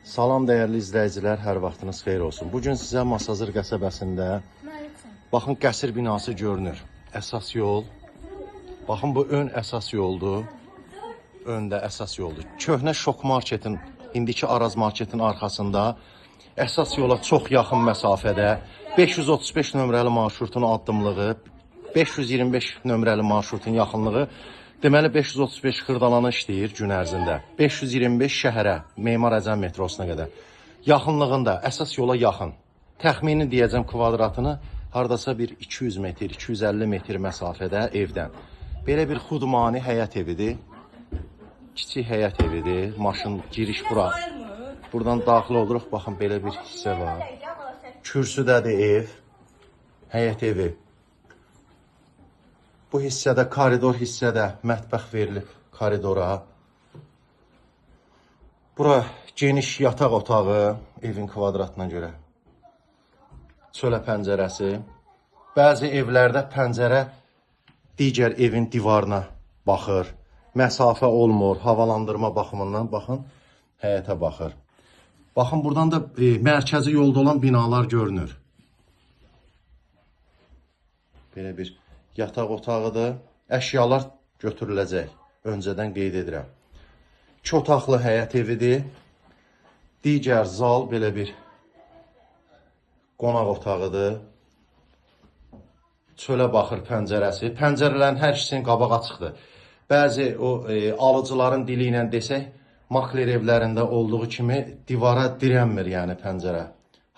Salam dəyərli izləyicilər, hər vaxtınız xeyir olsun. Bugün sizə Masazır qəsəbəsində baxın qəsr binası görünür. Əsas yol. Baxın bu ön əsas yoldur. Öndə əsas yoldur. Köhnə Şok Marketin, indiki Araz Marketin arxasında əsas yola çox yaxın məsafədə 535 nömrəli marşrutun addımlığı, 525 nömrəli marşrutun yaxınlığı, deməli 535 Xırdalanı işləyir gün ərzində. 525 şəhərə, Memar Əcəm metrosuna qədər. Yaxınlığında, əsas yola yaxın. Təxmini deyəcəm kvadratını hardasa bir 200 metr, 250 metr məsafədə evdən. Belə bir xudmani həyət evidir. Kiçik həyət evidir. Maşın giriş bura. Buradan daxil oluruq. Baxın belə bir hissə var. Kürsüdədir ev. Həyət evi. Bu hissədə, koridor hissədə mətbəx verilib koridora. Bura geniş yataq otağı evin kvadratına görə. Çölə pəncərəsi. Bəzi evlərdə pəncərə digər evin divarına baxır. Məsafə olmur, havalandırma baxımından baxın, həyətə baxır. Baxın, buradan da mərkəzi yolda olan binalar görünür. Belə bir yataq otağıdır. Əşyalar götürüləcək. Öncədən qeyd edirəm. 2 otaqlı həyət evidir. Digər zal belə bir qonaq otağıdır. Çölə baxır pəncərəsi. Pəncərələrin hər ikisinin qabaq açıqdır. Bəzi o alıcıların dili ilə desək, makler evlərində olduğu kimi divara dirənmir, yəni pəncərə.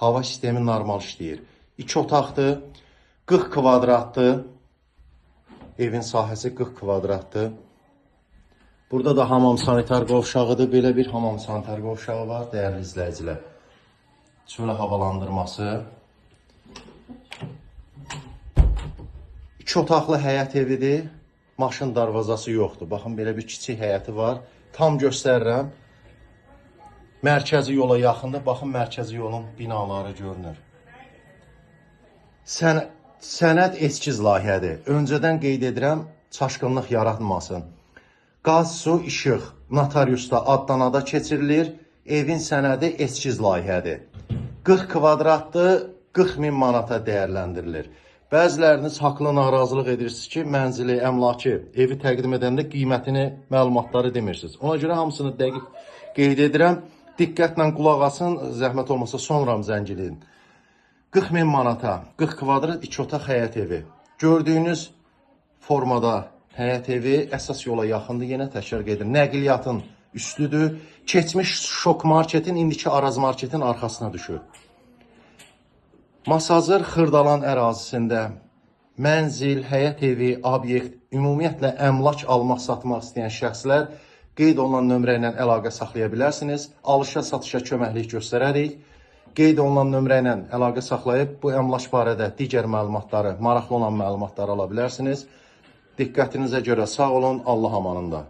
Hava sistemi normal işləyir. 2 otaqdır, 40 kvadratdır. Evin sahəsi 40 kvadratdır. Burada da hamam sanitar qovşağıdır. Belə bir hamam sanitar qovşağı var, dəyərli izləyicilər. Çölə havalandırması. 2 otaqlı həyət evidir. Maşın darvazası yoxdur. Baxın, belə bir kiçik həyəti var. Tam göstərirəm. Mərkəzi yola yaxındır. Baxın, mərkəzi yolun binaları görünür. Sənəd eskiz layihədir. Öncədən qeyd edirəm, çaşqınlıq yaratmasın. Qaz, su, işıq notariusda adlanada keçirilir. Evin sənədi eskiz layihədir. 40 kvadratdır, 40 min manata dəyərləndirilir. Bəziləriniz haqlı narazılıq edirsiniz ki, mənzili, əmlakı, evi təqdim edəndə qiymətini, məlumatları demirsiniz. Ona görə hamısını dəqiq qeyd edirəm. Diqqətlə qulaq asın, zəhmət olmasa sonra zəngiliyin. 40 min manata, 40 kvadrat 2 otaq həyət evi. Gördüyünüz formada həyət evi əsas yola yaxındır, yenə təkrar edir. Nəqliyyatın üstüdür. Keçmiş Şok Marketin, indiki Araz Marketin arxasına düşür. Masazır Xırdalan ərazisində mənzil, həyət evi, obyekt, ümumiyyətlə əmlak almaq, satmaq istəyən şəxslər qeyd olunan nömrə ilə əlaqə saxlaya bilərsiniz. Alışa, satışa köməklik göstərərik. Qeyd olunan nömrə ilə əlaqə saxlayıb bu əmlak barədə digər məlumatları, maraqlı olan məlumatları ala bilərsiniz. Diqqətinizə görə sağ olun, Allah amanında.